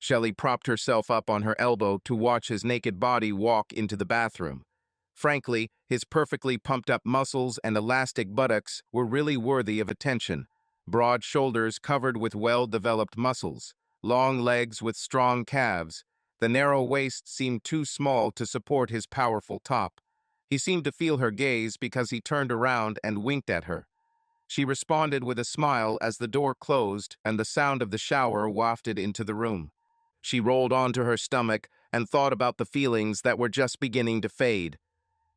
Shelley propped herself up on her elbow to watch his naked body walk into the bathroom. Frankly, his perfectly pumped-up muscles and elastic buttocks were really worthy of attention. Broad shoulders covered with well-developed muscles, long legs with strong calves. The narrow waist seemed too small to support his powerful top. He seemed to feel her gaze because he turned around and winked at her. She responded with a smile as the door closed and the sound of the shower wafted into the room. She rolled onto her stomach and thought about the feelings that were just beginning to fade.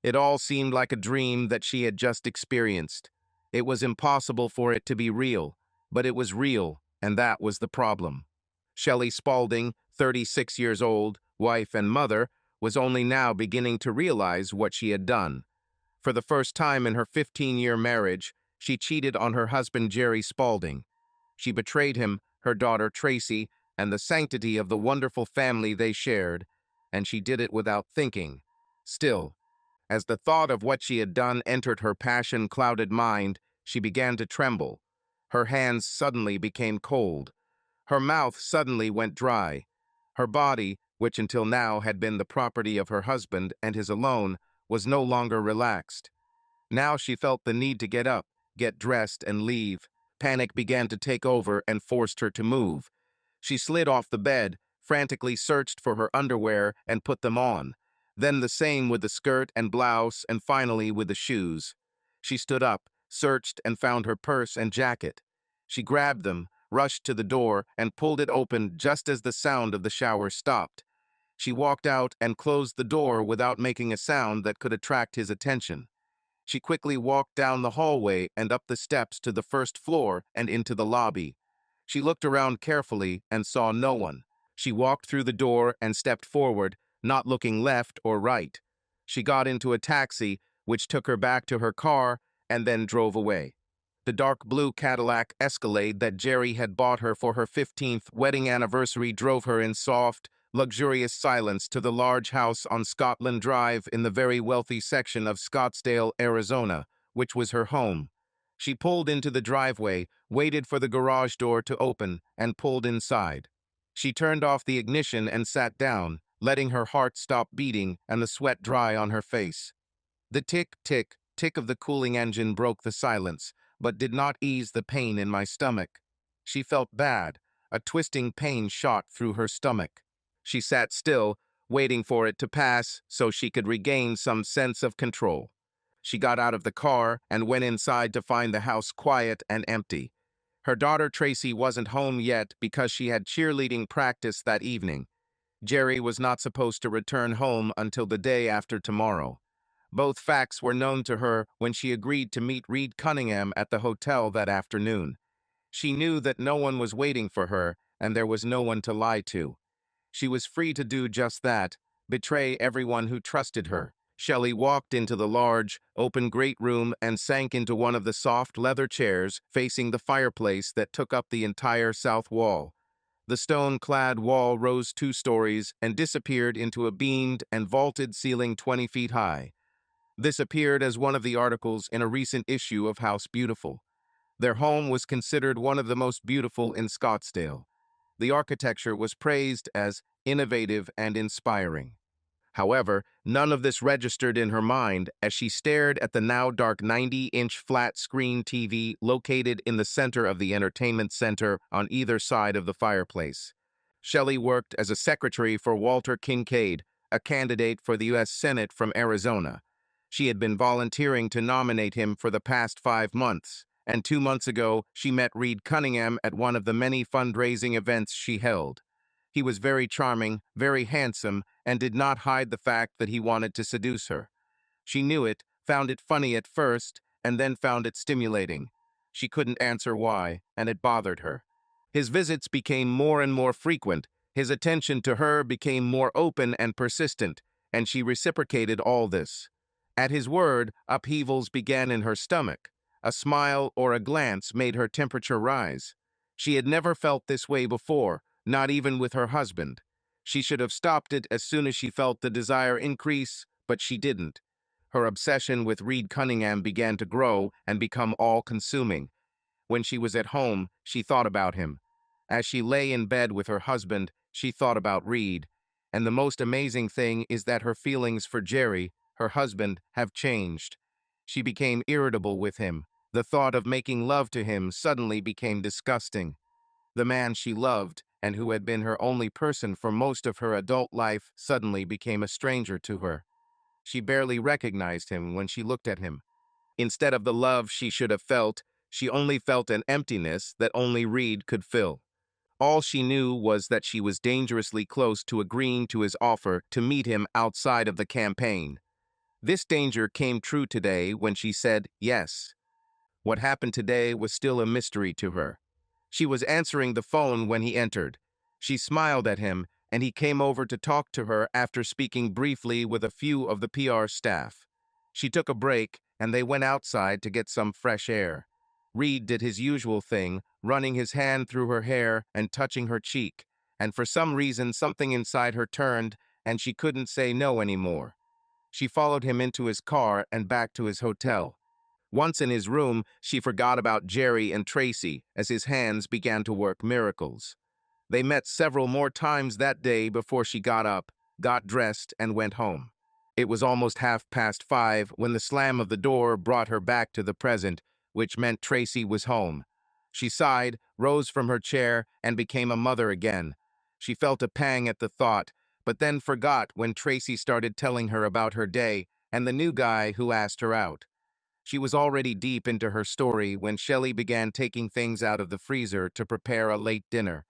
It all seemed like a dream that she had just experienced. It was impossible for it to be real, but it was real, and that was the problem. Shelley Spaulding, 36 years old, wife and mother, was only now beginning to realize what she had done. For the first time in her 15-year marriage, she cheated on her husband Jerry Spaulding. She betrayed him, her daughter Tracy, and the sanctity of the wonderful family they shared, and she did it without thinking. Still, as the thought of what she had done entered her passion-clouded mind, she began to tremble. Her hands suddenly became cold. Her mouth suddenly went dry. Her body, which until now had been the property of her husband and his alone, was no longer relaxed. Now she felt the need to get up, get dressed, and leave. Panic began to take over and forced her to move. She slid off the bed, frantically searched for her underwear, and put them on. Then the same with the skirt and blouse, and finally with the shoes. She stood up, searched, and found her purse and jacket. She grabbed them, rushed to the door, and pulled it open just as the sound of the shower stopped. She walked out and closed the door without making a sound that could attract his attention. She quickly walked down the hallway and up the steps to the first floor and into the lobby. She looked around carefully and saw no one. She walked through the door and stepped forward, not looking left or right. She got into a taxi, which took her back to her car, and then drove away. The dark blue Cadillac Escalade that Jerry had bought her for her 15th wedding anniversary drove her in soft, luxurious silence to the large house on Scotland Drive in the very wealthy section of Scottsdale, Arizona, which was her home. She pulled into the driveway, waited for the garage door to open, and pulled inside. She turned off the ignition and sat down, letting her heart stop beating and the sweat dry on her face. The tick, tick, tick of the cooling engine broke the silence, but did not ease the pain in my stomach. She felt bad. A twisting pain shot through her stomach. She sat still, waiting for it to pass so she could regain some sense of control. She got out of the car and went inside to find the house quiet and empty. Her daughter Tracy wasn't home yet because she had cheerleading practice that evening. Jerry was not supposed to return home until the day after tomorrow. Both facts were known to her when she agreed to meet Reed Cunningham at the hotel that afternoon. She knew that no one was waiting for her, and there was no one to lie to. She was free to do just that, betray everyone who trusted her. Shelley walked into the large, open great room and sank into one of the soft leather chairs facing the fireplace that took up the entire south wall. The stone-clad wall rose 2 stories and disappeared into a beamed and vaulted ceiling 20 feet high. This appeared as one of the articles in a recent issue of House Beautiful. Their home was considered one of the most beautiful in Scottsdale. The architecture was praised as innovative and inspiring. However, none of this registered in her mind as she stared at the now dark 90-inch flat-screen TV located in the center of the entertainment center on either side of the fireplace. Shelley worked as a secretary for Walter Kincaid, a candidate for the U.S. Senate from Arizona. She had been volunteering to nominate him for the past 5 months, and 2 months ago she met Reed Cunningham at one of the many fundraising events she held. He was very charming, very handsome, and did not hide the fact that he wanted to seduce her. She knew it, found it funny at first, and then found it stimulating. She couldn't answer why, and it bothered her. His visits became more and more frequent. His attention to her became more open and persistent, and she reciprocated all this. At his word, upheavals began in her stomach. A smile or a glance made her temperature rise. She had never felt this way before, not even with her husband. She should have stopped it as soon as she felt the desire increase, but she didn't. Her obsession with Reed Cunningham began to grow and become all-consuming. When she was at home, she thought about him. As she lay in bed with her husband, She thought about Reed. And the most amazing thing is that her feelings for Jerry, her husband, have changed. She became irritable with him. The thought of making love to him suddenly became disgusting. The man she loved, and who had been her only person for most of her adult life, suddenly became a stranger to her. She barely recognized him when she looked at him. Instead of the love she should have felt, she only felt an emptiness that only Reed could fill. All she knew was that she was dangerously close to agreeing to his offer to meet him outside of the campaign. This danger came true today when she said yes. What happened today was still a mystery to her. She was answering the phone when he entered. She smiled at him, and he came over to talk to her after speaking briefly with a few of the PR staff. She took a break, and they went outside to get some fresh air. Reed did his usual thing, running his hand through her hair and touching her cheek, and for some reason something inside her turned, and she couldn't say no anymore. She followed him into his car and back to his hotel. Once in his room, she forgot about Jerry and Tracy as his hands began to work miracles. They met several more times that day before she got up, got dressed, and went home. It was almost 5:30 when the slam of the door brought her back to the present, which meant Tracy was home. She sighed, rose from her chair, and became a mother again. She felt a pang at the thought, but then forgot when Tracy started telling her about her day and the new guy who asked her out. She was already deep into her story when Shelley began taking things out of the freezer to prepare a late dinner.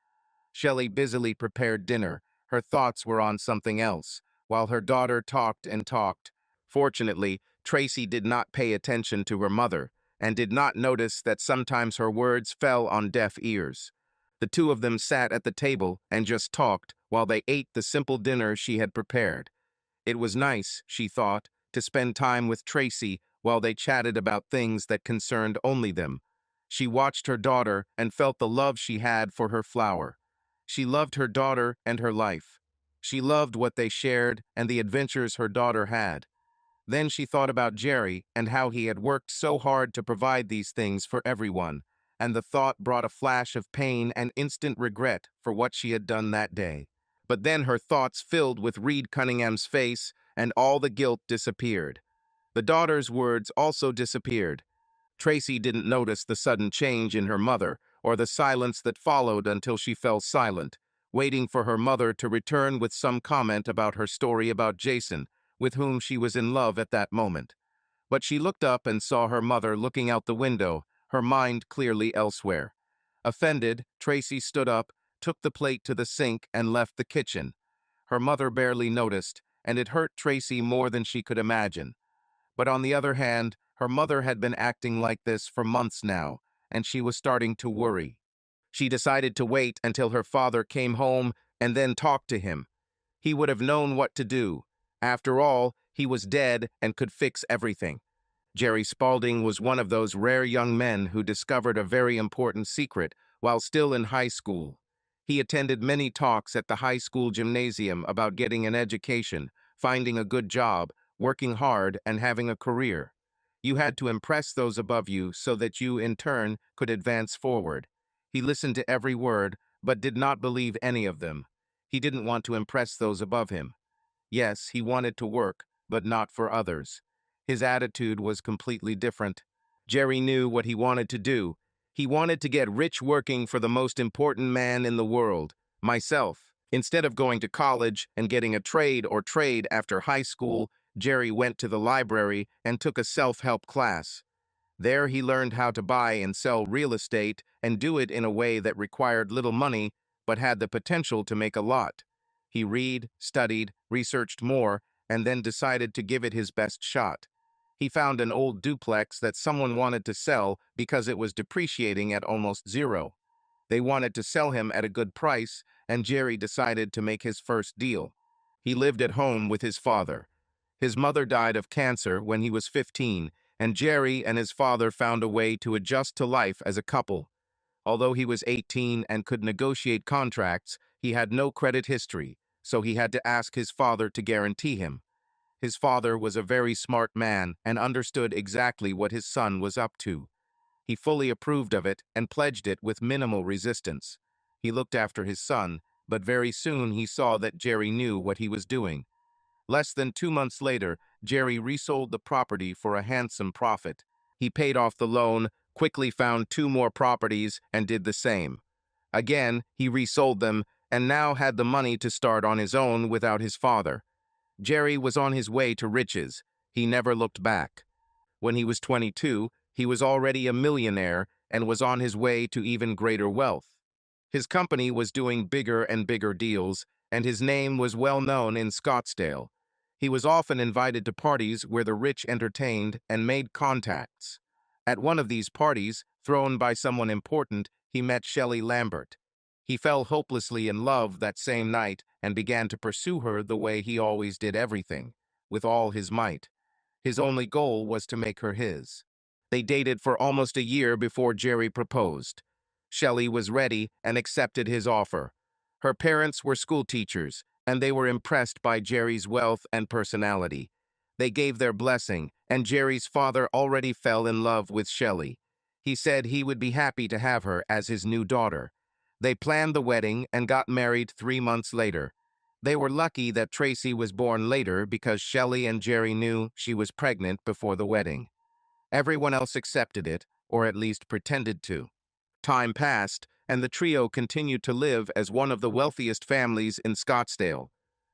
Shelley busily prepared dinner. Her thoughts were on something else, while her daughter talked and talked. Fortunately, Tracy did not pay attention to her mother, and did not notice that sometimes her words fell on deaf ears. The two of them sat at the table and just talked while they ate the simple dinner she had prepared. It was nice, she thought, to spend time with Tracy while they chatted about things that concerned only them. She watched her daughter and felt the love she had for her flower. She loved her daughter and her life. She loved what they shared and the adventures her daughter had. Then she thought about Jerry and how he had worked so hard to provide these things for everyone, and the thought brought a flash of pain and instant regret for what she had done that day. But then her thoughts filled with Reed Cunningham's face, and all the guilt disappeared. The daughter's words also disappeared. Tracy didn't notice the sudden change in her mother, or the silence that followed until she fell silent, waiting for her mother to return with some comment about her story about Jason, with whom she was in love at that moment. But she looked up and saw her mother looking out the window, her mind clearly elsewhere. Offended, Tracy stood up, took the plate to the sink, and left the kitchen. Her mother barely noticed, and it hurt Tracy more than she could imagine. But on the other hand, her mother had been acting like this for months now, and she was starting to worry. She decided to wait until her father came home and then talk to him. He would have known what to do. After all, he was dead and could fix everything. Jerry Spaulding was one of those rare young men who discovered a very important secret while still in high school. He attended many talks at the high school gymnasium about getting an education, finding a good job, working hard, and having a career. You had to impress those above you so that you, in turn, could advance forward. He listened to every word, but did not believe any of them. He didn't want to impress those above him. Yes, he wanted to work, but not for others. His attitude was completely different. Jerry knew what he wanted to do. He wanted to get rich working for the most important man in the world, myself. Instead of going to college and getting a trade after high school, Jerry went to the library and took a self-help class. There he learned how to buy and sell real estate and do it in a way that required little money but had the potential to make a lot. He read, studied, researched more, and then decided to give it his best shot. He found an old duplex that someone wanted to sell because it was depreciating at almost zero. They wanted to sell him at a good price, and Jerry decided to make his first deal. He lived at home with his father. His mother died of cancer when he was 15, and Jerry and his father found a way to adjust to life as a couple. Although he was 18 and could negotiate contracts, he had no credit history, so he had to ask his father to guarantee him. His father was a very smart man and understood exactly what his son was up to. He fully approved of it and pledged it with minimal resistance. He looked after his son, but very soon he saw that Jerry knew what he was doing. Less than 2 months later, Jerry resold the property for a handsome profit. He paid off the loan, quickly found 2 more properties, and did the same. Again, he resold them, and now had the money to start on his own without his father. Jerry was on his way to riches. He never looked back. When he was 22, he was already a millionaire and was on his way to even greater wealth. His company was doing bigger and bigger deals, and his name was well known in Scottsdale. He was often invited to parties where the rich entertained and made contacts. At one of these parties, thrown by someone important, he met Shelley Lambert. He fell hopelessly in love that same night and began to pursue her the way he always did everything, with all his might. His only goal was to make her his. They dated for almost a year before Jerry proposed. Shelley was ready and accepted his offer. Her parents were school teachers, and they were impressed by Jerry's wealth and personality. They gave their blessing, and Jerry's father already fell in love with Shelley. He said he would be happy to have her as his new daughter. They planned the wedding and got married 3 months later. They were lucky that Tracy was born later because Shelley and Jerry knew she was pregnant before the wedding. Everyone else accepted it, or at least pretended to. Time passed, and the trio continued to live as one of the wealthiest families in Scottsdale.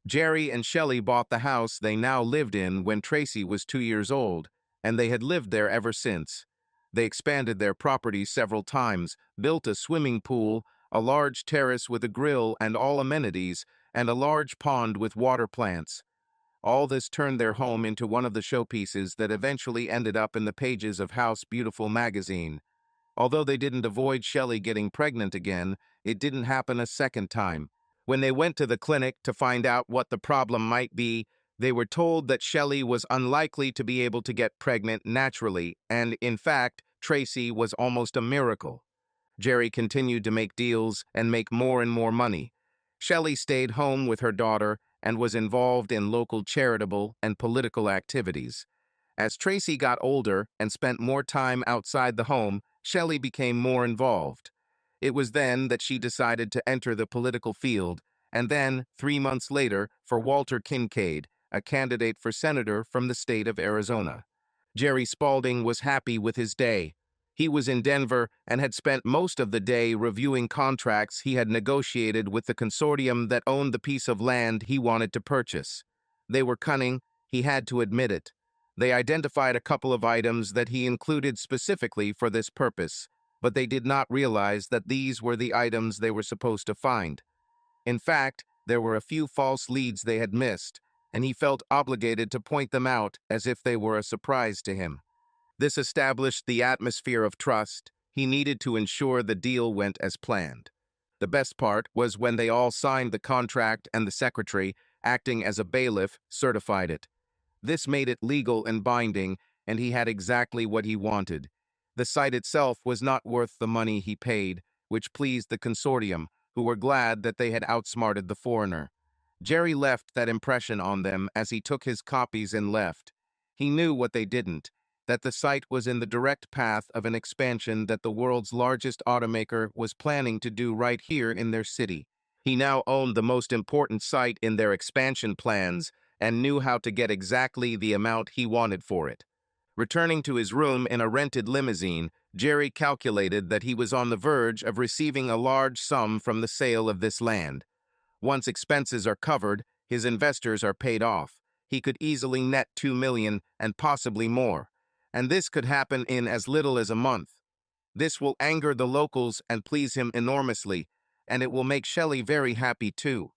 Jerry and Shelley bought the house they now lived in when Tracy was 2 years old, and they had lived there ever since. They expanded their property several times, built a swimming pool, a large terrace with a grill and all amenities, and a large pond with water plants. All this turned their home into one of the showpieces that eventually ended up in the pages of House Beautiful magazine. Although they didn't avoid Shelley getting pregnant again, it didn't happen a second time. When they went to the clinic to find out what the problem might be, they were told that Shelley was unlikely to be able to get pregnant naturally, and in fact, Tracy was almost a miracle. Jerry continued to make deals and make more and more money. Shelley stayed home with her daughter and was involved in local charitable and political activities. As Tracy got older and spent more time outside the home, Shelley became more involved. It was then that she decided to enter the political field, and then, 3 months later, for Walter Kincaid, a candidate for senator from the state of Arizona. Jerry Spalding was happy with his day. He was in Denver and had spent most of the day reviewing contracts he had negotiated with the consortium that owned the piece of land he wanted to purchase. They were cunning, he had to admit it. They identified a couple of items that he included specifically for this purpose, but they did not realize that these were the items they were supposed to find. In fact, there were a few false leads they had missed, and he felt obligated to point them out as if they were a surprise to him. This established the atmosphere of trust he needed to ensure the deal went as planned. The best part was when they all signed the contract and the secretary, acting as a bailiff, certified it. This made it legal and binding, and he had exactly what he wanted. The site itself was not worth the money he paid, which pleased the consortium, who were glad that they had outsmarted the foreigner. Jerry left that impression on them as he took his copies and left. He knew what they didn't, that the site was in the direct path of an expansion that the world's largest automaker was planning to do right here in their city. He now owned the most important site in their expansion plans and knew how to get exactly the amount he wanted for it. Returning to his room in a rented limousine, Jerry calculated that he was on the verge of receiving a large sum from the sale of this land. Once expenses are covered, his investors are paid off. He could easily net $2 million and possibly more. And this could happen in as little as a month. This will anger the locals and please him enormously, and it will make Shelley very happy too.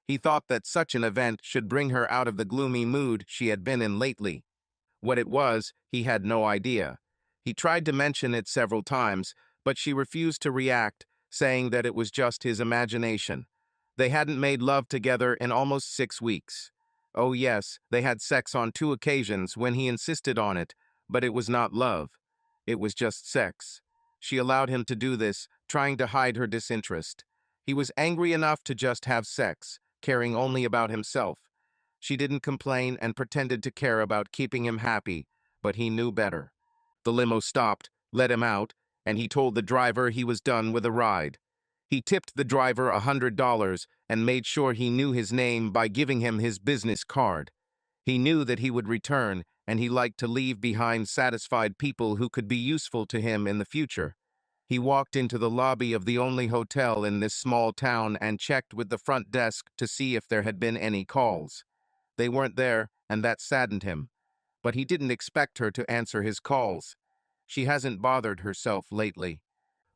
He thought that such an event should bring her out of the gloomy mood she had been in lately. What it was, he had no idea. He tried to mention it several times, but she refused to react, saying that it was just his imagination. They hadn't made love together in almost 6 weeks. Oh yes, they had sex on 2 occasions when he insisted on it, but it was not love. It was just sex. She allowed him to do this, trying to hide her disinterest. He was angry enough to just have sex, caring only about himself. She didn't complain and pretended to care about keeping him happy, but he knew better. The limo stopped, let him out, and he told the driver he was done with the ride. He tipped the driver $100 and made sure he knew his name by giving him his business card. He knew that he would return, and he liked to leave behind satisfied people who could be useful to him in the future. He walked into the lobby of the only hotel in this small town and checked with the front desk to see if there had been any calls. They weren't there, and that saddened him. But he didn't expect her to answer his calls. She hasn't bothered herself lately.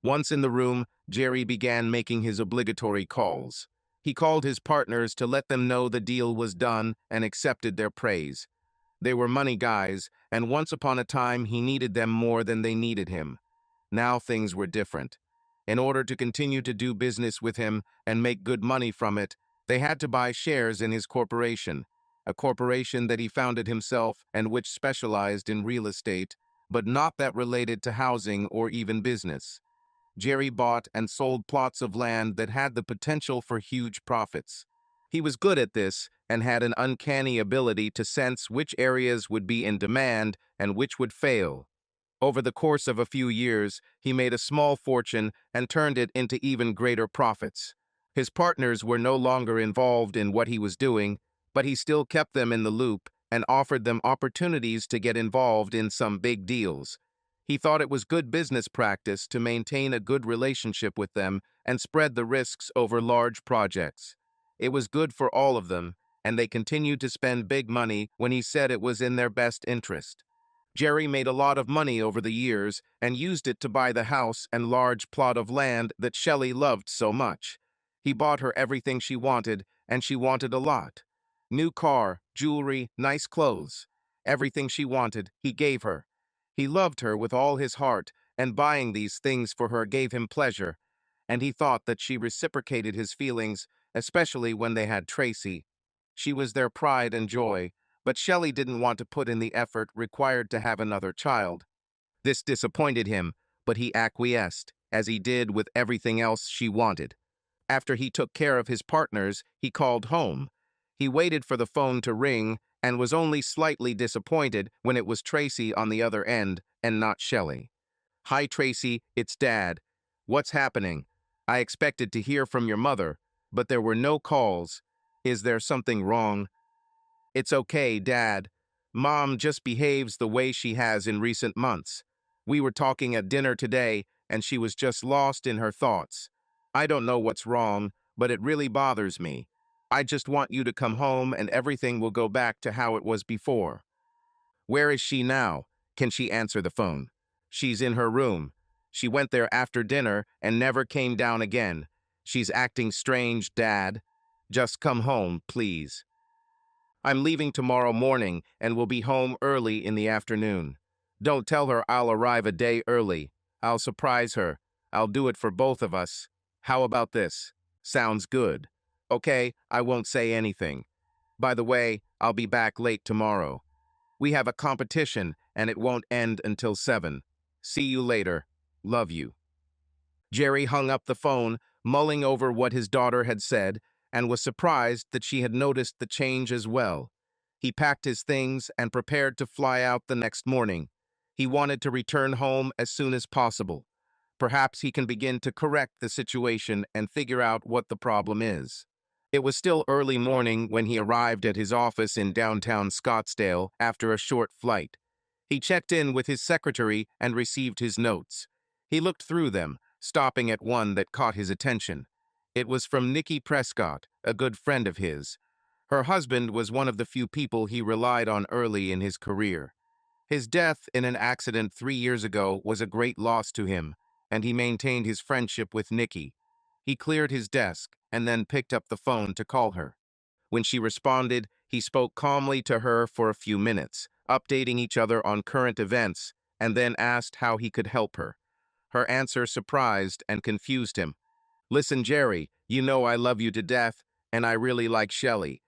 Once in the room, Jerry began making his obligatory calls. He called his partners to let them know the deal was done and accepted their praise. They were money guys, and once upon a time he needed them more than they needed him. Now things were different. In order to continue to do business with him and make good money from it, they had to buy shares in his corporation, a corporation that he founded himself and which specialized in real estate, but not that related to housing or even business. Jerry bought and sold plots of land that had the potential for huge profits. He was good at this and had an uncanny ability to sense which areas would be in demand and which would fail. Over the course of a few years, he made a small fortune and turned it into even greater profits. His partners were no longer involved in what he was doing, but he still kept them in the loop and offered them opportunities to get involved in some big deals. He thought it was good business practice to maintain a good relationship with them and spread the risks over large projects. It was good for all of them, and they continued to spend big money when he said it was in their best interest. Jerry made a lot of money over the years and used it to buy the house and large plot of land that Shelley loved so much. He bought her everything she wanted, and she wanted a lot. New car, jewelry, nice clothes. Everything she wanted, he gave her. He loved her with all his heart, and buying these things for her gave him pleasure, and he thought that she reciprocated his feelings, especially when they had Tracy. She was their pride and joy, but Shelley didn't want to put in the effort required to have another child. This disappointed him, but he acquiesced, as he did with everything else she wanted. After he took care of his partners, he called home. He waited for the phone to ring and was only slightly disappointed when it was Tracy on the other end and not Shelley. "Hi, Tracy, it's Dad. What's happening? I expected to hear from your mother, but there were no calls. Is there something wrong?" "It's okay, Dad. Mom just behaves the way she has in recent months. We were talking at dinner today, and she was just lost in her thoughts. I don't know what's wrong, but it really bothers me. I just want you to come home and everything will go back to how it was before." "Where is she now? Can she answer the phone?" "She's in her room. She went there after dinner and never came down again. She's acting strange, Dad. Just come home, please." "I'm leaving tomorrow morning and will be home early in the afternoon. Don't tell her I'll arrive a day early. I'll surprise her. I'll do it for both of us. How about this? Sounds good. Okay, I won't say anything. By the way, I'll be back late tomorrow. We have a competition and it won't end until 7. See you later. Love you." Jerry hung up the phone, mulling over what his daughter had said, and was surprised that she had noticed the change as well. He packed his things and prepared to fly out the next morning. He wanted to return home as soon as possible. Perhaps he can begin to correct the situation and figure out what the problem is. It was still early morning when he arrived at his office in downtown Scottsdale after a short flight. He checked in with his secretary and received his notes. He looked through them, stopping at one that caught his attention. It was from Nikki Prescott, a good friend of his. Her husband was one of the few people he relied on early in his career. His death in an accident 3 years ago was a great loss to him, and he maintained his friendship with Nikki. He cleared his desk and then picked up the phone to call her. When she responded, he spoke calmly to her for a few minutes, updating each other on current events, and then asked how he could help her. Her answer surprised and confused him. "Listen, Jerry, you know I love you to death, and I really like Shelley.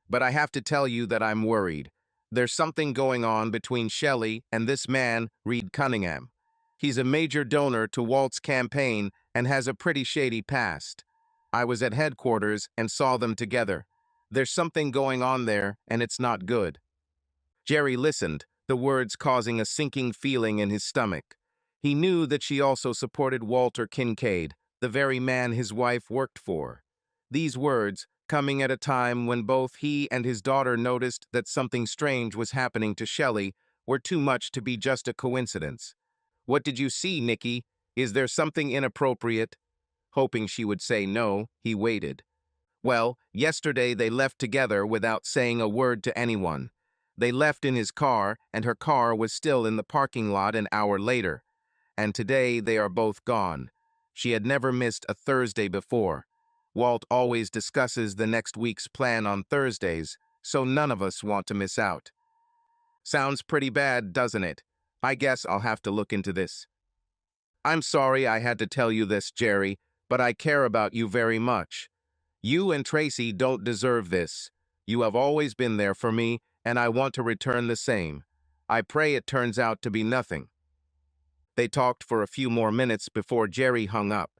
But I have to tell you that I'm worried. There's something going on between Shelley and this man, Reed Cunningham. He's a major donor to Walt's campaign and has a pretty shady past. I was at headquarters and saw them together. There's something going on there, and it's not good." Jerry listened, the words causing a sinking feeling in his stomach. He knew that she also supported Walter Kincaid, the very man his wife worked for. These words, coming at a time when both he and his daughter noticed that something strange was happening to Shelley, were too much to be just a coincidence. "What did you see, Nikki? Is there something inappropriate?" Hoping she would say no, he waited. "Well, yesterday they left together without saying a word to anyone. They left in his car, and her car was still in the parking lot an hour later. And today they are both gone." She had never missed a Thursday before. Walt always discusses the next week's plan on Thursdays, so none of us want to miss out. "Sounds pretty bad, doesn't it? I guess I'll have to look into this." "I'm sorry I had to tell you this, Jerry, but I care about you very much. You and Tracy don't deserve this. You have always been there for me, and I want to return the same. I pray it turns out to be nothing." They talked for a few more minutes before Jerry hung up.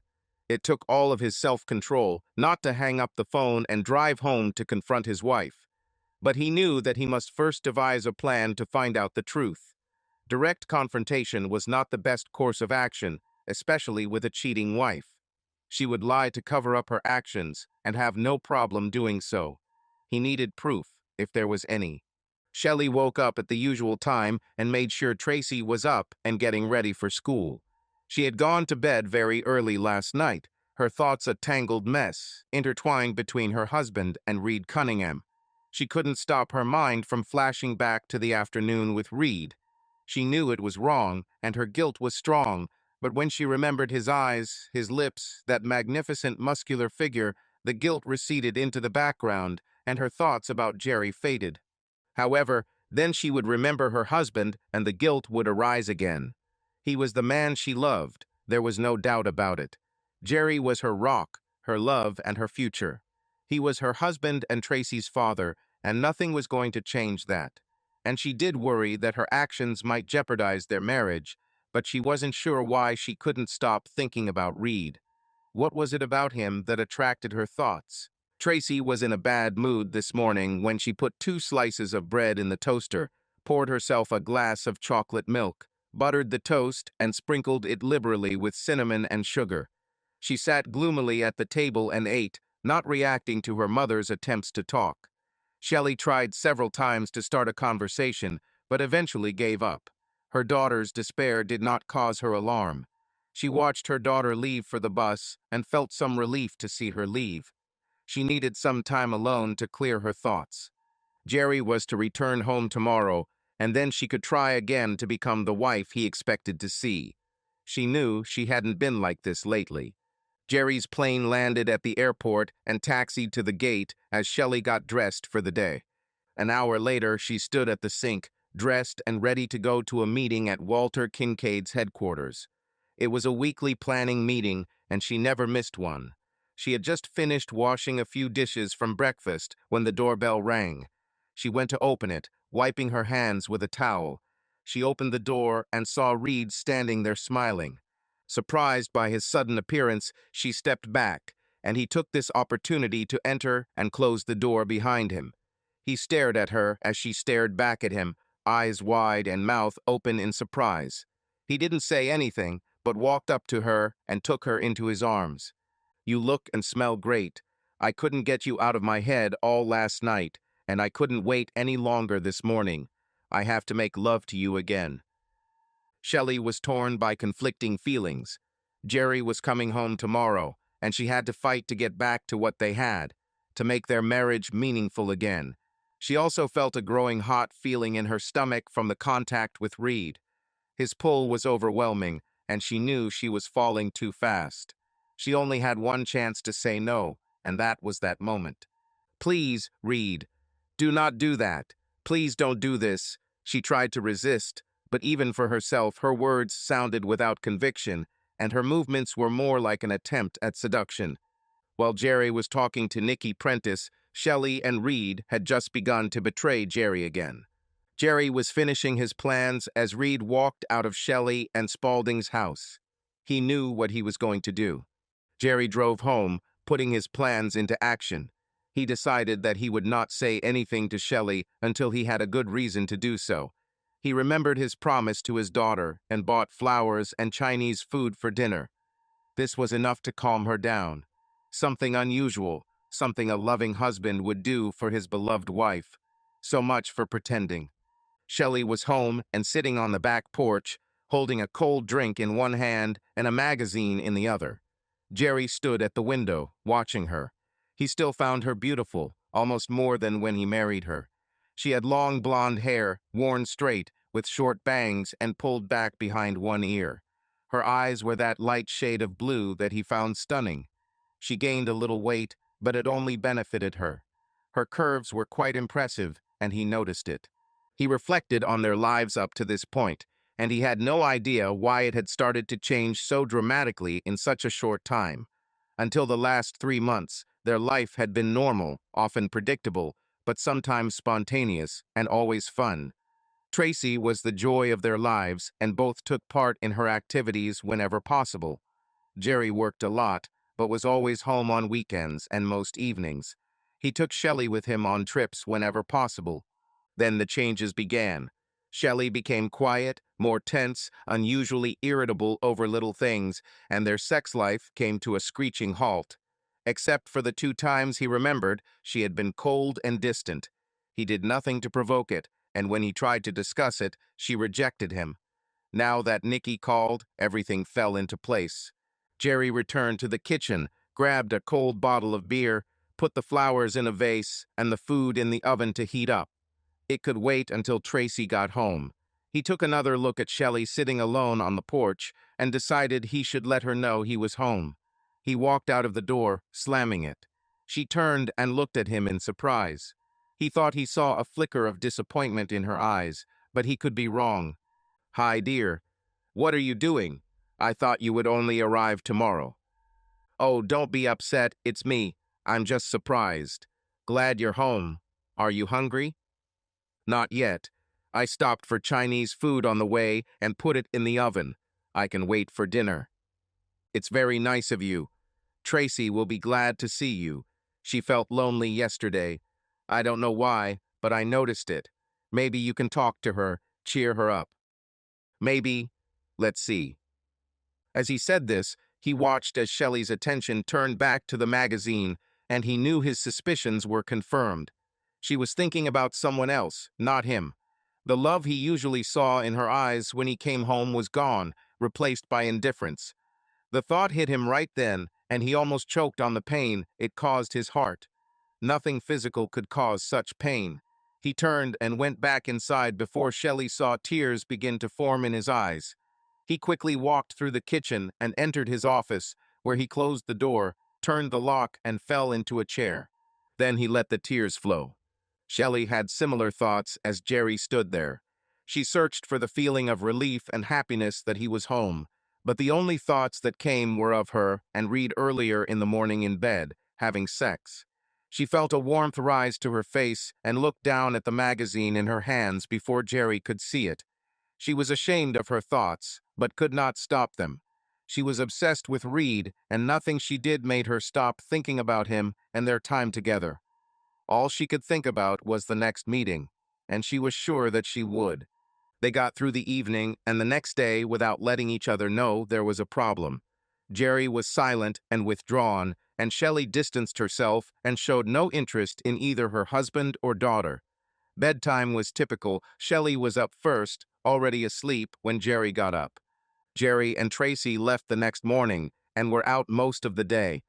It took all of his self-control not to hang up the phone and drive home to confront his wife. But he knew that he must first devise a plan to find out the truth. Direct confrontation was not the best course of action, especially with a cheating wife. She would lie to cover up her actions and have no problem doing so. He needed proof, if there was any. Shelley woke up at the usual time and made sure Tracy was up and getting ready for school. She had gone to bed very early last night, her thoughts a tangled mess, intertwined between her husband and Reed Cunningham. She couldn't stop her mind from flashing back to the afternoon with Reed. She knew it was wrong, and her guilt was strong, but when she remembered his eyes, his lips, that magnificent muscular figure, the guilt receded into the background, and her thoughts about Jerry faded. However, then she would remember her husband, and the guilt would arise again. He was the man she loved, there was no doubt about it. Jerry was her rock, her love, and her future. He was her husband and Tracy's father, and nothing was going to change that. And she did worry that her actions might jeopardize their marriage, but she wasn't sure why she couldn't stop thinking about Reed. What was it about him that attracted her thoughts? Tracy was in a bad mood this morning when she put 2 slices of bread in the toaster, poured herself a glass of chocolate milk, buttered the toast, and sprinkled it liberally with cinnamon and sugar. She sat gloomily at the table and ate, not reacting to her mother's attempts to talk. Shelley tried several times to start a conversation, but eventually gave up. Her daughter's despair did not cause her alarm. She watched her daughter leave for the bus and felt some relief to see her leave. She needed some time alone to clear her thoughts. Jerry was to return home tomorrow, and then she could try again to become the wife he expected to see. She knew she hadn't been like this lately. Jerry's plane landed at the airport and taxied to the gate as Shelley got dressed for the day. An hour later, she stood at the sink, dressed and ready to go to a meeting at Walter Kincaid's headquarters. It was a weekly planning meeting, and she never missed one. She had just finished washing a few dishes from breakfast when the doorbell rang. She went to open it, wiping her hands with a towel. She opened the door and saw Reed standing there smiling. Surprised by his sudden appearance, she stepped back, and he took this opportunity to enter and close the door behind him. He stared at her as she stared back at him, eyes wide and mouth open in surprise. He didn't say anything, but walked up to her and took her into his arms. "You look and smell great. I couldn't get you out of my head all last night, and I couldn't wait any longer this morning. I have to make love to you again." Shelley was torn by conflicting feelings. Jerry was coming home tomorrow, and she had to fight to get back to what they had, to make their marriage meaningful again. She also felt a growing hot feeling in her stomach from the contact with Reed. His pull was overwhelming, and she knew she was falling too fast. She only had one chance to say no, and that was that moment. "Please, Reed, do not do that. Please don't do this." She tried to resist, but even for herself, her words sounded without conviction, and her movements were more like an attempt at seduction. While Jerry was talking to Nikki Prentice, Shelley and Reed had just begun to betray Jerry again. Jerry was finishing his plans as Reed walked out of Shelley and Spaulding's house. He knew what he was going to do. Jerry drove home, putting his plans into action. He decided that he would not say anything to Shelley until he had a good reason to do so. He remembered his promise to his daughter and bought flowers and Chinese food for dinner. This was enough to calm her down. Something unusual, something a loving husband would do for his beloved wife. So much for pretending. Shelley was home and sitting on the back porch, holding a cold drink in one hand and a magazine in the other. Jerry stood at the window, watching her. He still found her beautiful, almost more than when he married her. She had long blonde hair, worn straight, with short bangs and pulled back behind one ear. Her eyes were that light shade of blue that he found stunning. She gained a little weight, but it only benefited her. Her curves were quite impressive, and he noticed it. He reflected on their lives up to this point, and he had no idea why it had started to change so dramatically in such a short time. Until the last 3 months, their life had been normal, often predictable, but sometimes spontaneous and always fun. Tracy was the joy of their lives, and both took part in her activities whenever possible. Jerry worked a lot, but was always home on weekends and most evenings. He took Shelley with him on trips whenever possible. Then the changes began. Shelley became quiet, more tense, unusually irritable over little things, and their sex life came to a screeching halt. Except for the 2 times he remembered, she had been cold and distant. He did nothing to provoke it, and when he tried to discuss it, she rejected him. Now that Nikki called, everything fell into place. Jerry returned to the kitchen, grabbed a cold bottle of beer, put the flowers in a vase and the food in the oven to heat up. It could wait until Tracy got home. He took another look at Shelley sitting alone on the porch and decided he should let her know he was home. He walked out of the door, slamming it. She turned and looked at him in surprise. He thought he saw a flicker of disappointment in her eyes, but he could be wrong. "Hi, dear. What are you doing? I thought you would only arrive tomorrow." "Oh, don't be upset. It's me. I'm just surprised. Glad you're home. Are you hungry?" "Not yet. I stopped for Chinese food on the way and put it in the oven. I can wait for dinner." "It's very nice of you. Tracy will be glad to see you. She felt lonely yesterday. I don't know why, but I noticed it. Maybe you can talk to her, cheer her up." "Maybe. Let's see." As he said this, he watched as Shelley's attention turned back to the magazine, and he knew his suspicions were confirmed. She was thinking about someone else, not him. The love he usually saw in her eyes when he came home was gone, replaced by indifference. The thought hit him right then, and he almost choked on the pain it caused his heart. Nothing physical could cause such pain. He turned and went back inside before Shelley saw tears begin to form in his eyes. He quickly walked through the kitchen and entered his office, where he closed the door, turned the lock, and fell into a chair. Then he let the tears flow. Shelley had similar thoughts as Jerry stood there. She searched for the feeling of relief and happiness that he was home, but the only thoughts that came were of her and Reed earlier in the morning in bed, having sex. She felt a warmth rise to her face and looked down at the magazine in her hands before Jerry could see it. She was ashamed of her thoughts, but could not stop them. She was obsessed with Reed, and nothing she did made her stop thinking about him and their time together. All she could think about was the next meeting, and she was sure that she would. They got through the evening and the next day without letting each other know there was a problem. Jerry was silent and withdrawn, and Shelley distanced herself and showed no interest in either her husband or daughter. Bedtime was typical. Shelley was up first, already asleep when Jerry got up. Jerry and Tracy left the next morning and were out most of the day.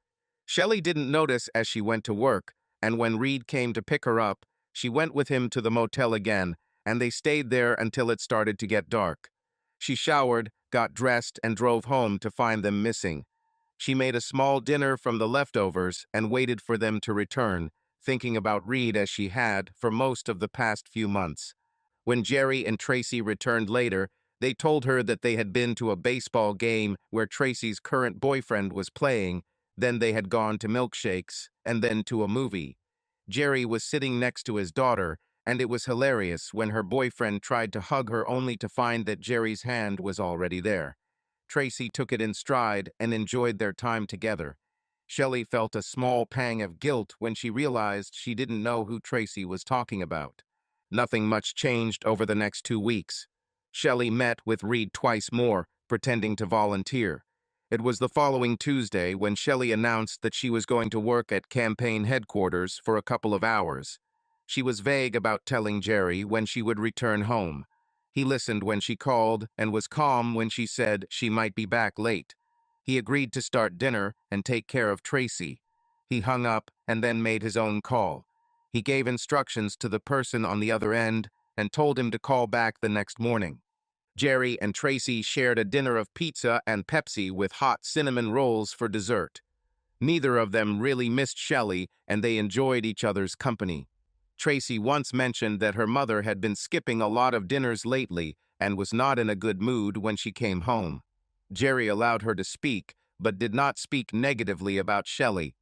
Shelley didn't notice as she went to work, and when Reed came to pick her up, she went with him to the motel again, and they stayed there until it started to get dark. She showered, got dressed, and drove home to find them missing. She made a small dinner from the leftovers and waited for them to return, thinking about Reed as she had for most of the past few months. When Jerry and Tracy returned later, they told her that they had been to a baseball game where Tracy's current boyfriend was playing, then they had gone to milkshakes, and then to a movie. Jerry was sitting next to his daughter, and it was hilarious when her boyfriend tried to hug her only to find that Jerry's hand was already there. Tracy took it in stride and enjoyed their time together. Shelley felt a small pang of guilt when she realized she didn't know who Tracy was talking about. Nothing much changed over the next 2 weeks. Shelley met with Reed twice more, pretending to volunteer. It was the following Tuesday when Shelley announced that she was going to work at campaign headquarters for a couple of hours. She was vague about telling Jerry when she would return home. He listened when she called and was calm when she said she might be back late. He agreed to start dinner and take care of Tracy. He hung up and then made his own call. He gave instructions to the person on the other end and told him to call back the next morning. Jerry and Tracy shared a dinner of pizza and Pepsi with hot cinnamon rolls for dessert. Neither of them really missed Shelley, and they enjoyed each other's company. Tracy once mentioned that her mother had been skipping a lot of dinners lately and was not in a good mood when she came home. Jerry allowed her to speak, but did not speak negatively about Shelley.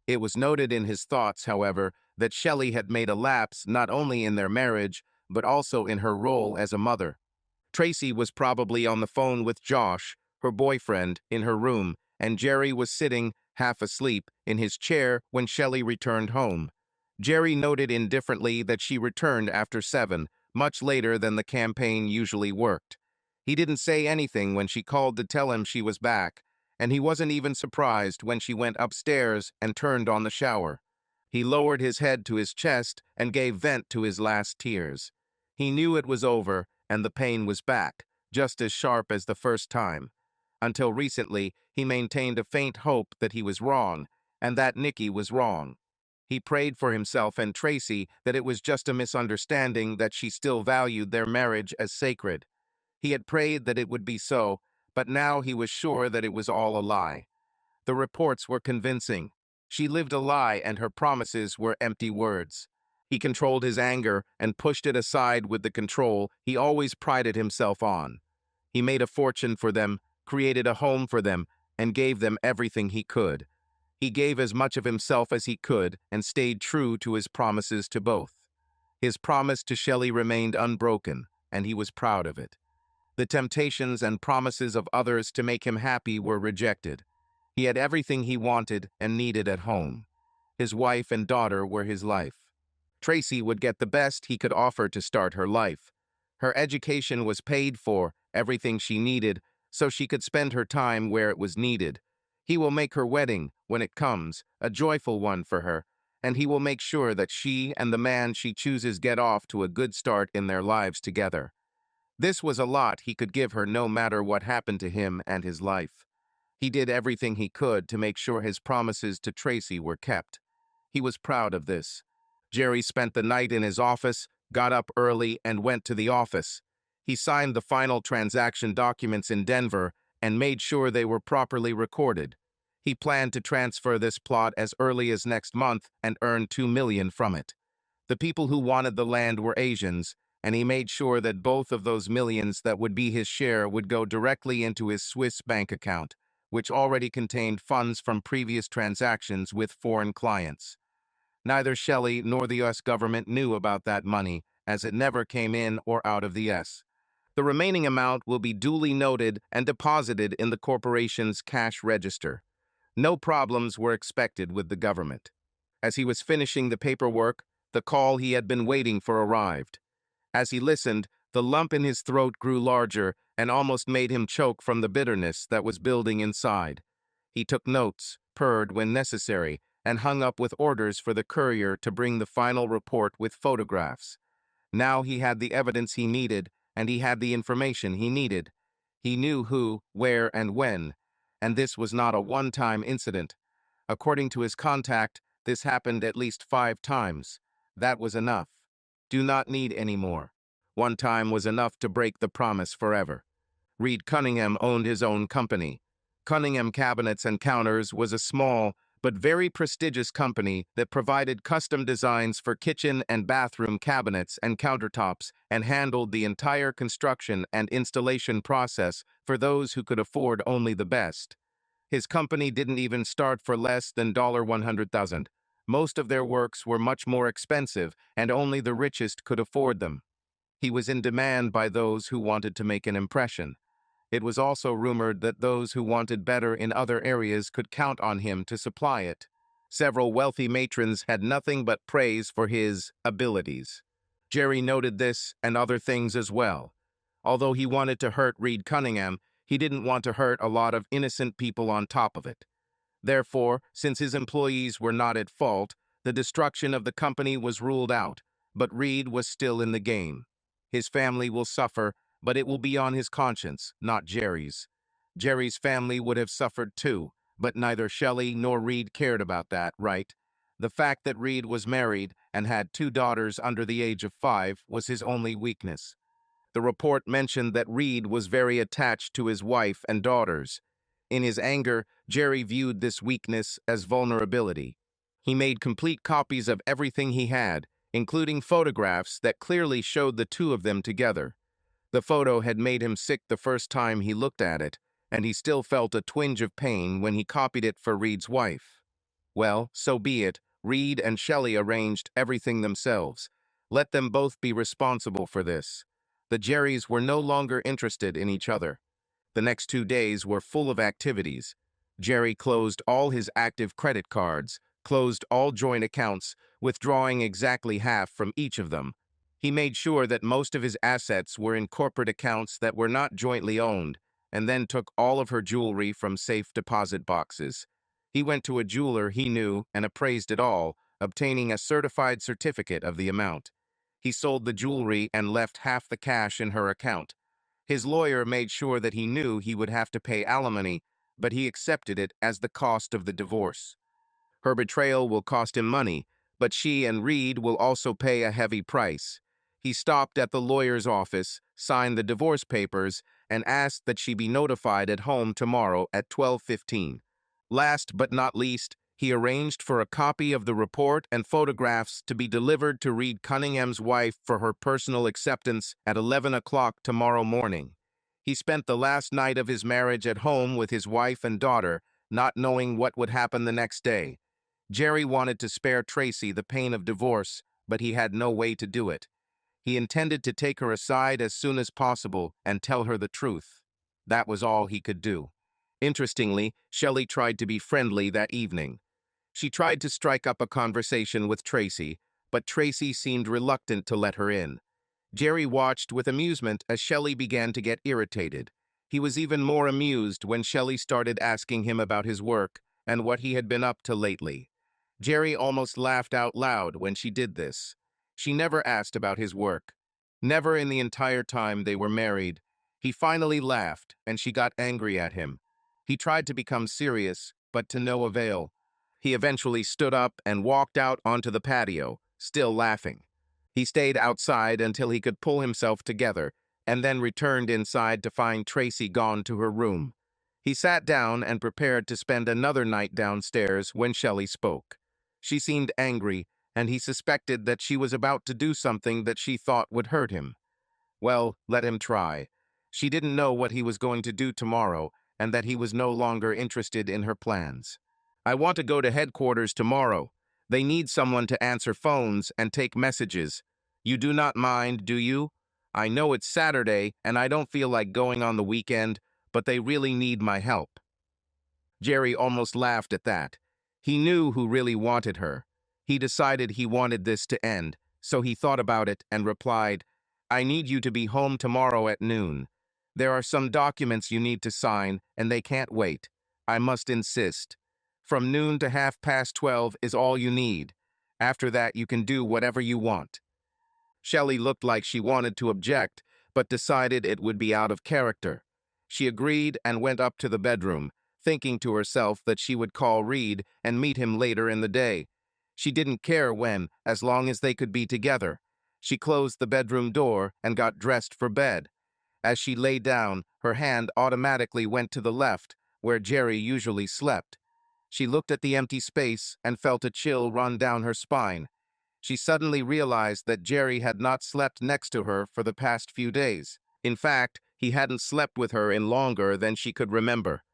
It was noted in his thoughts, however, that Shelley had made a lapse not only in their marriage, but also in her role as a mother. Tracy was probably on the phone with Josh, her boyfriend, in her room, and Jerry was sitting, half asleep, in his chair when Shelley returned home. Jerry noted indifferently that she returned after 7, much later than the campaign usually worked. He didn't say anything when she called to tell him she was back, and he wasn't even surprised when she went upstairs and turned on the shower. He lowered his head to his chest and gave vent to his last tears. He knew it was over, and the pain was back, just as sharp as the first time. Until recently, he maintained a faint hope that he was wrong, and that Nikki was wrong. He prayed for himself and Tracy that it was just a misunderstanding, that she still valued their marriage as sacred. He had prayed that it would be so, but now he was sure that it was all a lie. The reports were convincing. She lived a lie, and her promises were empty words. He controlled his anger and pushed it aside with the control he always prided himself on. He made a fortune for them, created a home for them, and gave them everything he could. He gave as much of himself as he could and stayed true to his promises to both. His promise to Shelley remained unbroken, and he was proud of it. The temptations and promises of others to make him happy were rejected. He had everything he wanted and needed at home. His wife and daughter were his life. Tracy would get the best he could offer to start her life. Her education was paid for, everything she needed, so she could spend her time where it was needed. He will make her wedding, when it comes, a joyful one for her, and he will make sure that she and the man she chooses get off to a good start in their lives together. This was a lot he could give her no matter what happened to him and his life. He did everything he could to make sure his promises to Tracy were kept. He was proud of this. Jerry spent the night in his office, got up early, and went to the office. He signed the final transaction documents in Denver and made sure they were properly recorded. He planned to transfer this plot as early as next month and earn $2 million from it. The people who wanted the land were Asians, and he made sure that both of those millions that would be his share would go directly into his Swiss bank account, which already contained funds from previous transactions with foreign clients. Neither Shelley nor the U.S. government knew about that money, as it never came in or out of the U.S. The remaining amount will be duly noted and deposited in the corporation's cash register. No problems were expected with the government. As he was finishing the paperwork, the call he had been waiting for arrived. As he listened, the lump in his throat grew larger and almost made him choke from the bitterness that was building inside. He took notes, purred when necessary, and hung up with orders for the courier to bring the final report with photographs. Now he had the evidence he needed, and he had the information he needed. He knew who, where, and when, and this was not a one-time incident. According to his contact, this happened at least 5 times. That was enough. Do not need any more. One time was enough to break the promise forever. Reed Cunningham owned his own company. Cunningham Cabinets and Counters was a small but very prestigious company that provided custom designs for kitchen and bathroom cabinets and countertops and handled the entire construction and installation process for those who could afford only the best. His company didn't even start for less than $100,000. Most of their works were much more expensive, and only the richest could afford them. He was in demand by those who wanted to make an impression. It was also rumored that those who wanted better in other areas could count on him to supply it. Several wealthy matrons had nothing but praise for his abilities. Jerry noted this and other things as well. Although he wanted to hurt Reed Cunningham, He didn't want to hurt a lot of innocent people on top of it. Therefore, since his employees were not at fault, the destruction of the company was ruled out, but Reed was still in the game. His family will suffer, but it will be on his conscience, not Jerry's. Jerry's family would have suffered too, but neither Shelley nor Reed cared about that, right? The fact that Reed was married and had 2 daughters under the age of 5 was his only weakness. The report mentioned that Reed was very attached to his wife and daughters. In his anger, Jerry viewed this weakness as vulnerability. He made complete copies of everything he had, including photographs that clearly showed the two of them together. The photo had made him sick the first time he looked at it, and he still felt a twinge of pain when he copied it for Reed's wife. Well, so be it. Reed and Shelley arranged everything themselves. Let them both be responsible for this. The Jerrys were no longer interested in each other. The next 2 days were full of activities. Jerry closed all his active credit cards, closed all joint accounts, withdrawing exactly half from each of them. He made sure that most of his assets were in corporate accounts that were not jointly owned, and then took all of her jewelry from safe deposit boxes. He went to a jeweler he knew and appraised it all, obtaining a certified certificate of the amount. He sold the jewelry and left half the cash in her account. His lawyer made sure that he knew he would have to pay alimony, but he accepted it as the cost of the divorce. Her betrayal will cost him money, but she and Reed will also pay a heavy price. He stopped at the lawyer's office, signed the divorce papers, and asked that she be notified at home tomorrow at 12:15. Last but not least, he arranged for a copy of the report and photographs to be delivered to Reed Cunningham's wife for her personal acceptance at 11 o'clock tomorrow morning. He spent the last night of his marriage at home with his wife and daughter, not knowing what would happen the next day. Jerry wanted to spare Tracy the pain of divorce, but he had no way to do it. He intended to take her aside as soon as possible and tell her the truth. That was all he could do. Interestingly, Shelley tried to be friendly that evening. She tried to strike up a conversation with Tracy, but Tracy seemed reluctant to let her in. Jerry watched with amusement as Shelley began to get irritated. He was even more amused when Shelley started asking him about his work and what he had been up to lately. Jerry almost laughed out loud when she did this. She never asked about his work. Never in the entire time they were married. He finally laughed, and she got angry at him. He tried to become serious, but to no avail. He eventually stood up and walked out onto the patio, still laughing. He stayed outside until he could pull himself together, and then returned inside to find Tracy gone to her room. He sat down and prepared to spend another night downstairs when Shelley spoke. She seemed angry, and he suspected that she was about to do something that she thought would hurt him. Well, let him try. She didn't know what he was going to do tomorrow, and that he was no longer interested in her plans. I want to go to headquarters tomorrow. They need someone to answer phones and take messages. You do not mind, do you? I know it's Saturday, and I don't feel like going on the weekend, but they really need my help. Jerry almost laughed at that. He knew who really wanted her. He decided he wanted this to end, so he thought about it and replied, I need you to be home tomorrow at noon. There are some documents you need to sign, and they can't wait. I must insist. From noon to 12:30 is all you need. After that, you can do whatever you want. Shelley looked like she wanted to object, but decided it would be out of character. She agreed and went up to the bedroom, thinking to herself that she would call Reed and meet him later in the day. She didn't care when, as long as they could be together. She closed the bedroom door and got dressed for bed. As she lay down, her hand automatically went to the left, where Jerry usually slept. She looked at the empty space and felt a chill run down her spine. She suddenly realized that Jerry had not slept next to her for the past few days. In fact, he hadn't slept with her in longer than she could remember.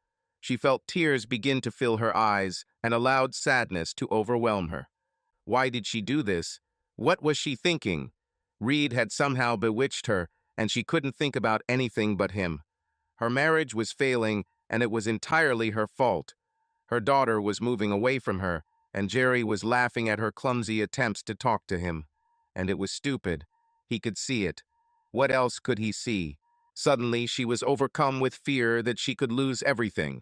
She felt tears begin to fill her eyes and allowed sadness to overwhelm her. Why did she do this? What was she thinking? Reed had somehow bewitched her, and she couldn't think about anything but him. Her marriage was failing, and it was entirely her fault. Her daughter was moving away from her, and Jerry was laughing at her clumsy attempts to talk to him. And it was stupid. He could see it. What else could he see? Suddenly, she was overcome with fear that she could lose everything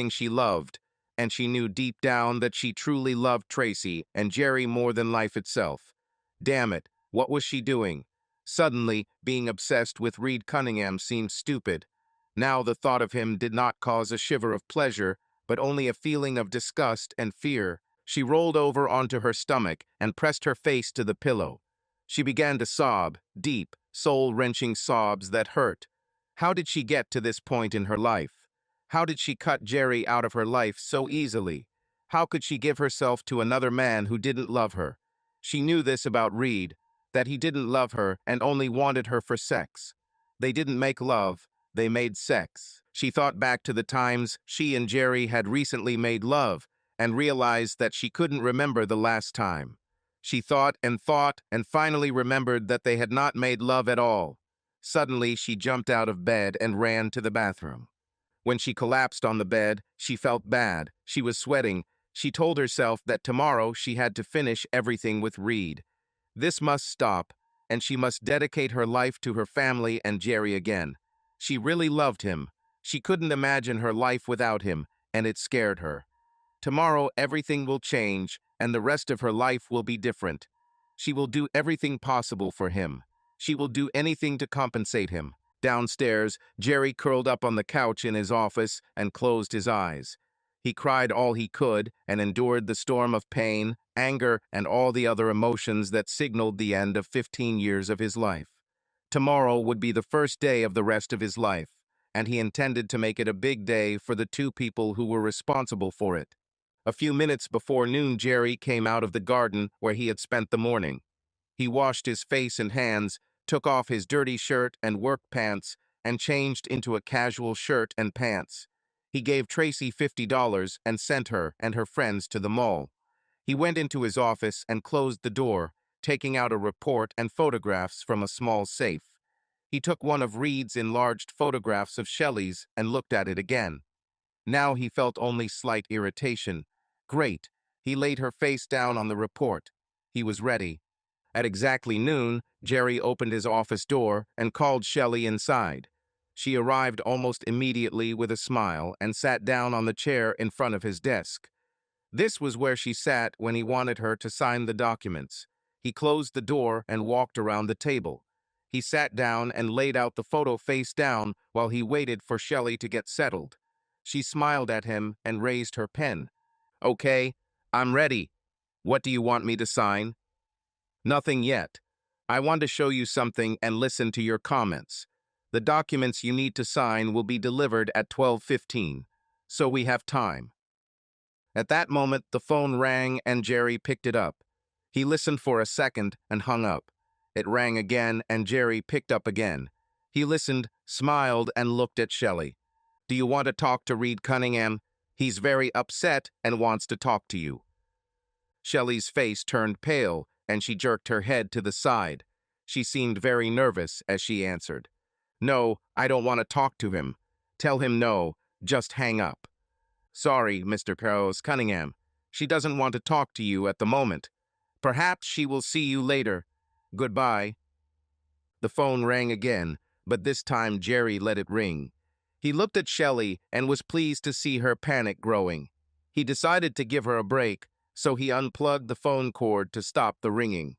she loved, and she knew deep down that she truly loved Tracy and Jerry more than life itself. Damn it, what was she doing? Suddenly, being obsessed with Reed Cunningham seemed stupid. Now the thought of him did not cause a shiver of pleasure, but only a feeling of disgust and fear. She rolled over onto her stomach and pressed her face to the pillow. She began to sob, deep, soul-wrenching sobs that hurt. How did she get to this point in her life? How did she cut Jerry out of her life so easily? How could she give herself to another man who didn't love her? She knew this about Reed, that he didn't love her and only wanted her for sex. They didn't make love, they made sex. She thought back to the times she and Jerry had recently made love and realized that she couldn't remember the last time. She thought and finally remembered that they had not made love at all. Suddenly, she jumped out of bed and ran to the bathroom. When she collapsed on the bed, she felt bad. She was sweating. She told herself that tomorrow she had to finish everything with Reed. This must stop, and she must dedicate her life to her family and Jerry again. She really loved him. She couldn't imagine her life without him, and it scared her. Tomorrow everything will change, and the rest of her life will be different. She will do everything possible for him. She will do anything to compensate him. Downstairs, Jerry curled up on the couch in his office and closed his eyes. He cried all he could and endured the storm of pain, anger, and all the other emotions that signaled the end of 15 years of his life. Tomorrow would be the first day of the rest of his life, and he intended to make it a big day for the two people who were responsible for it. A few minutes before noon, Jerry came out of the garden where he had spent the morning. He washed his face and hands, took off his dirty shirt and work pants, and changed into a casual shirt and pants. He gave Tracy $50 and sent her and her friends to the mall. He went into his office and closed the door, taking out a report and photographs from a small safe. He took one of Reed's enlarged photographs of Shelley's and looked at it again. Now he felt only slight irritation. Great. He laid her face down on the report. He was ready. At exactly noon, Jerry opened his office door and called Shelley inside. She arrived almost immediately with a smile and sat down on the chair in front of his desk. This was where she sat when he wanted her to sign the documents. He closed the door and walked around the table. He sat down and laid out the photo face down while he waited for Shelley to get settled. She smiled at him and raised her pen. "Okay, I'm ready. What do you want me to sign?" "Nothing yet. I want to show you something and listen to your comments. The documents you need to sign will be delivered at 12:15, so we have time." At that moment, the phone rang and Jerry picked it up. He listened for a second and hung up. It rang again and Jerry picked up again. He listened, smiled, and looked at Shelley. "Do you want to talk to Reed Cunningham? He's very upset and wants to talk to you." Shelley's face turned pale, and she jerked her head to the side. She seemed very nervous as she answered, "No, I don't want to talk to him. Tell him no, just hang up." "Sorry, Mr. Cunningham. She doesn't want to talk to you at the moment. Perhaps she will see you later. Goodbye." The phone rang again, but this time Jerry let it ring. He looked at Shelley and was pleased to see her panic growing. He decided to give her a break, so he unplugged the phone cord to stop the ringing.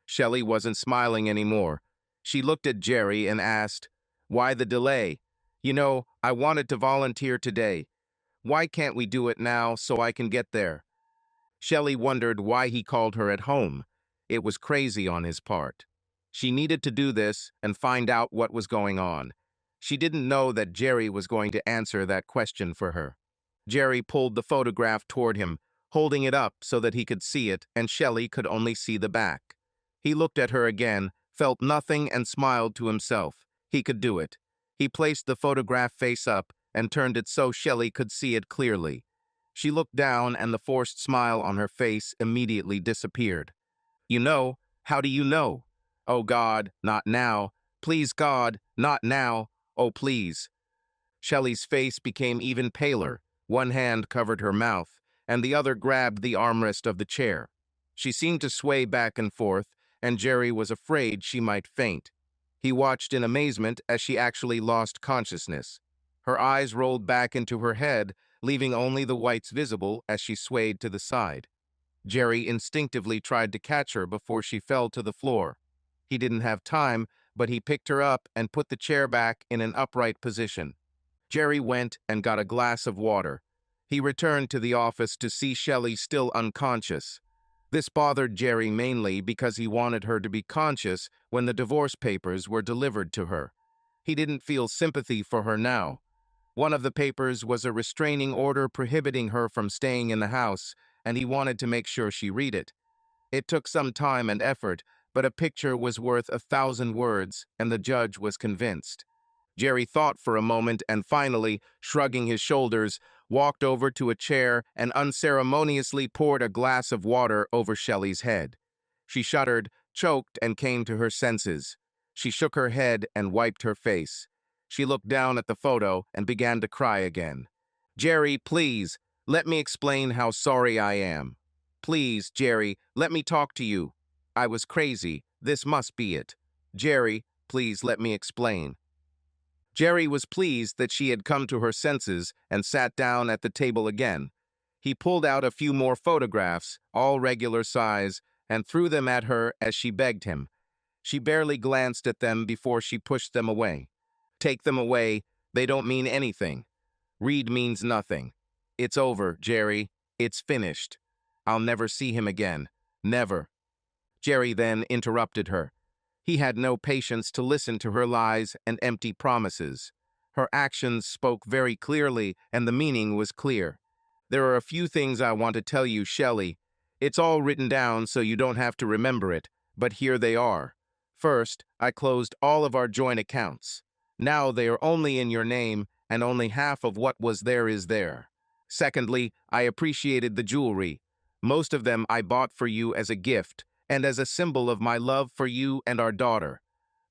Shelley wasn't smiling anymore. She looked at Jerry and asked, "Why the delay? You know, I wanted to volunteer today. Why can't we do it now so I can get there?" Shelley wondered why he called her at home. It was crazy on his part. She needed to do this and find out what was going on. She didn't know that Jerry was going to answer that question for her. Jerry pulled the photograph toward him, holding it up so that he could see it and Shelley could only see the back. He looked at her again, felt nothing, and smiled to himself. He could do it. He placed the photograph face up and turned it so Shelley could see it clearly. She looked down and the forced smile on her face immediately disappeared. "You know? How do you know?" "Oh God, not now. Please God, not now. Oh please." Shelley's face became even paler. One hand covered her mouth, and the other grabbed the armrest of the chair. She seemed to sway back and forth, and Jerry was afraid she might faint. He watched in amazement as she actually lost consciousness. Her eyes rolled back into her head, leaving only the whites visible as she swayed to the side. Jerry instinctively tried to catch her before she fell to the floor. He didn't have time, but he picked her up and put the chair back in an upright position. Jerry went and got a glass of water. He returned to the office to see Shelley still unconscious. This bothered Jerry mainly because he wanted her to be conscious when the divorce papers were delivered to her. He didn't feel sympathy for her now. One of the papers was a restraining order prohibiting her from staying in the house, and he wanted to make sure she read it. It took some time and effort, but a picture was worth 1,000 words, and the judge was convinced. Jerry thought for a moment and finally, shrugging his shoulders, walked over to a chair and unceremoniously poured a glass of water over Shelley's head. She shuddered, choked, and came to her senses. She shook her head and wiped her face. She looked down at the photo and began to cry again. "Jerry, please, let me explain how sorry I am. Please, Jerry, let me talk to you. I was crazy. This must be it. Jerry, please let me explain." Jerry was pleased that she had come to her senses and sat down at the table again. He pulled out a few more photographs, all regular size, and threw them at her as she begged him. She barely glanced at them before she pushed them away. "Take them away. They don't mean anything. Reed means nothing. It's over, Jerry. It's finished. I'll never see him again. Never." Jerry then interrupted her. He had no patience to listen to her lies and empty promises. Her actions spoke very clearly, and the meaning was clear. "There are a few things I want to tell you, Shelley. It's all written down so you don't have to remember it, but here they are. First, I closed all of our joint accounts. Now they are only in your name, and only half of what was there is there. Secondly, I appreciated the jewelry. Most of them I bought for you as a gift, and as a symbol of my love for you and our daughter.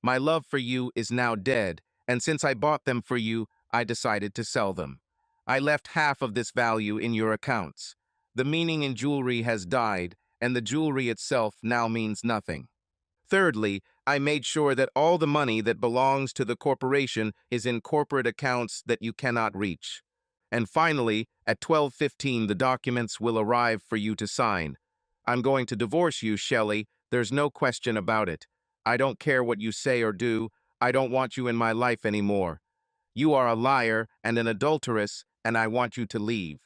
My love for you is now dead, and since I bought them for you, I decided to sell them. I left half of this value in your accounts. The meaning in jewelry has died, and the jewelry itself now means nothing. Thirdly, I made sure that all the money that belongs to the corporation is in corporate accounts that you cannot reach. And finally, at 12:15, the documents will arrive for you to sign. I'm going to divorce you, Shelley. There's no question about it. I don't care what you say or do. I don't want you in my life anymore. You are a liar and an adulteress, and I want you to leave."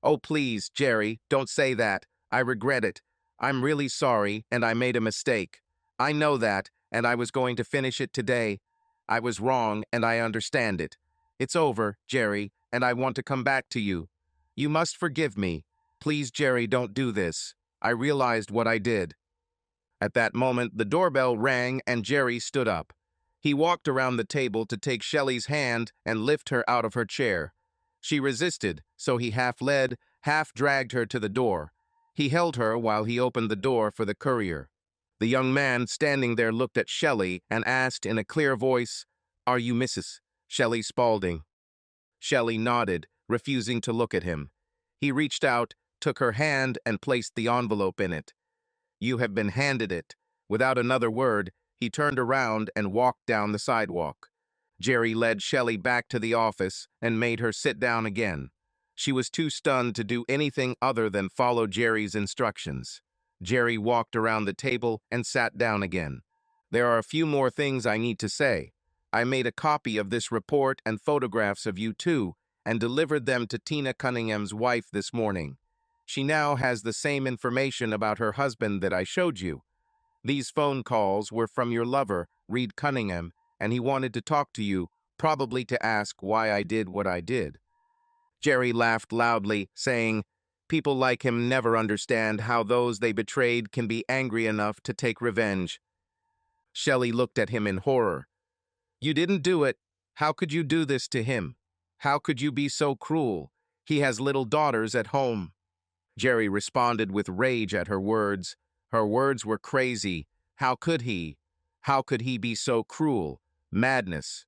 "Oh, please, Jerry, don't say that. I regret it. I'm really sorry, and I made a mistake. I know that, and I was going to finish it today. I was wrong, and I understand it. It's over, Jerry, and I want to come back to you. You must forgive me. Please, Jerry, don't do this. I realized what I did." At that moment, the doorbell rang and Jerry stood up. He walked around the table to take Shelley's hand and lift her out of her chair. She resisted, so he half led, half dragged her to the door. He held her while he opened the door for the courier. The young man standing there looked at Shelley and asked in a clear voice, "Are you Mrs. Shelley Spaulding?" Shelley nodded, refusing to look at him. He reached out, took her hand, and placed the envelope in it. "You have been handed it." Without another word, he turned around and walked down the sidewalk. Jerry led Shelley back to the office and made her sit down again. She was too stunned to do anything other than follow Jerry's instructions. Jerry walked around the table and sat down again. "There are a few more things I need to say. I made a copy of this report and photographs of you too, and delivered them to Tina Cunningham's wife this morning. She now has the same information about her husband that I showed you. These phone calls were from your lover, Reed Cunningham, and he wanted to talk to you, probably to ask why I did what I did." Jerry laughed loudly, saying, "People like him never understand how those they betrayed can be angry enough to take revenge." Shelley looked at him in horror. "You didn't do it. How could you do this to him? How could you be so cruel? He has little daughters at home." Jerry responded with rage at her words. Her words were crazy. How could he? How could he be so cruel? Madness.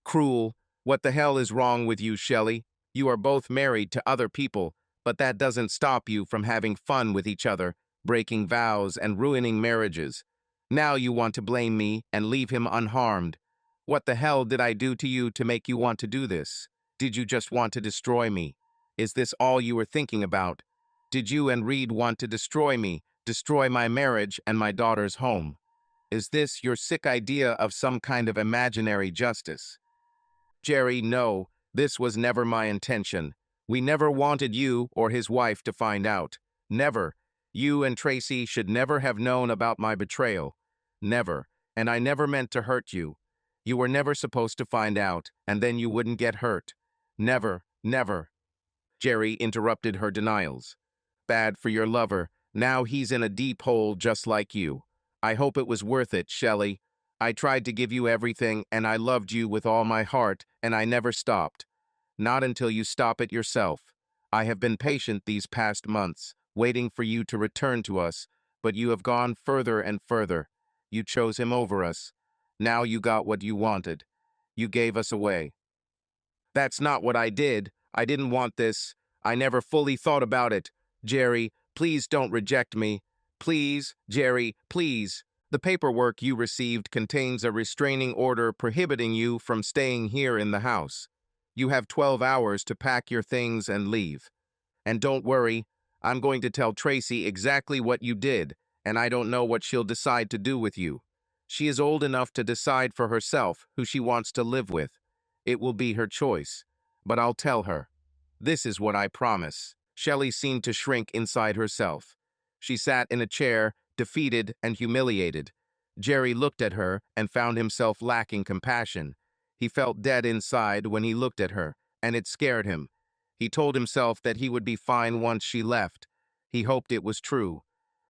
Cruel. What the hell is wrong with you, Shelley? You are both married to other people, but that doesn't stop you from having fun with each other, breaking vows and ruining marriages. Now you want to blame me and leave him unharmed. What the hell did I do to you to make you want to do this? Did you just want to destroy me? Is this all you were thinking about? Did you and Reed want to destroy me, destroy my marriage and my daughter's home? Is this your sick idea of some kind of imaginary justice? Jerry, no, this was never my intention. We never wanted you or his wife to find out. Never. You and Tracy should never have known about my betrayal. Never. And I never meant to hurt you. You were never supposed to find out, and then you wouldn't get hurt. Never, never. Jerry interrupted her denials. Bad for your lover. Now he's in a deep hole just like you. I hope it was worth it, Shelley. I tried to give you everything, and I loved you with all my heart, and I never stopped. Not until you stop it yourself. I have been patient these past months, waiting for you to return to us, but you have gone further and further. You chose him over us. Now you got what you wanted. You gave us away. That's not what I did. I didn't want this. I never fully thought about it. Jerry, please don't reject me. Please, Jerry, please. The paperwork you received contains a restraining order prohibiting you from staying here in the house. You have 12 hours to pack your things and leave. And don't worry, I'm going to tell Tracy exactly what you did, and I don't know what she'll decide to do with you. She is old enough to decide for herself who she wants to live with. It will be her choice, but I'll tell her. This is what I promise. Shelley seemed to shrink inside herself. She sat in a chair, defeated and humiliated. Jerry looked at her and found himself lacking compassion. He felt dead inside when he looked at her, and it scared him. He told himself that he would be fine once she left. He hoped it was true.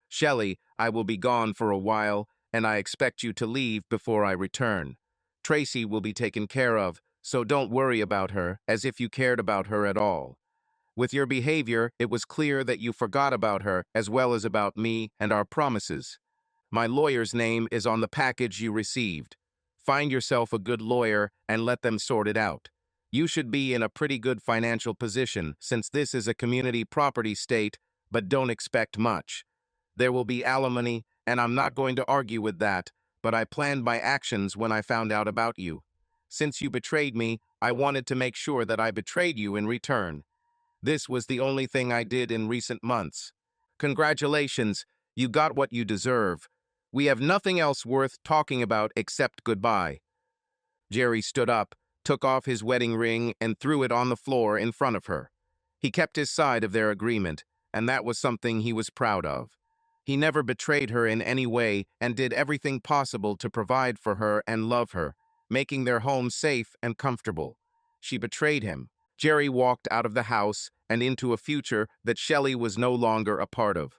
Shelley, I will be gone for a while, and I expect you to leave before I return. Tracy will be taken care of, so don't worry about her as if you cared about her at all. With your behavior, it was clear that you forgot about her as well as about me and our promises. My lawyer's name is on the package you received. Find yourself a good lawyer and let them sort it out. You should be in a pretty good financial position since this is a community property state, but don't expect much. There will be alimony, and I'm not going to argue with that, but I planned my actions when I found out about you. Since you betrayed me, I wanted to make sure that I betrayed you in return. This was the only thing I did in recent months. Congratulations, you got what you deserve. We have nothing else worth talking about except goodbye. Jerry stood up, took off his wedding ring, and threw it on the floor in front of her. He kept his side of their agreement, and that was something he was proud of. He never betrayed her in any way and did everything possible to provide for her and love her, making their home safe and comfortable. She betrayed him. Jerry walked out of the house and into a future that Shelley was no longer a part of.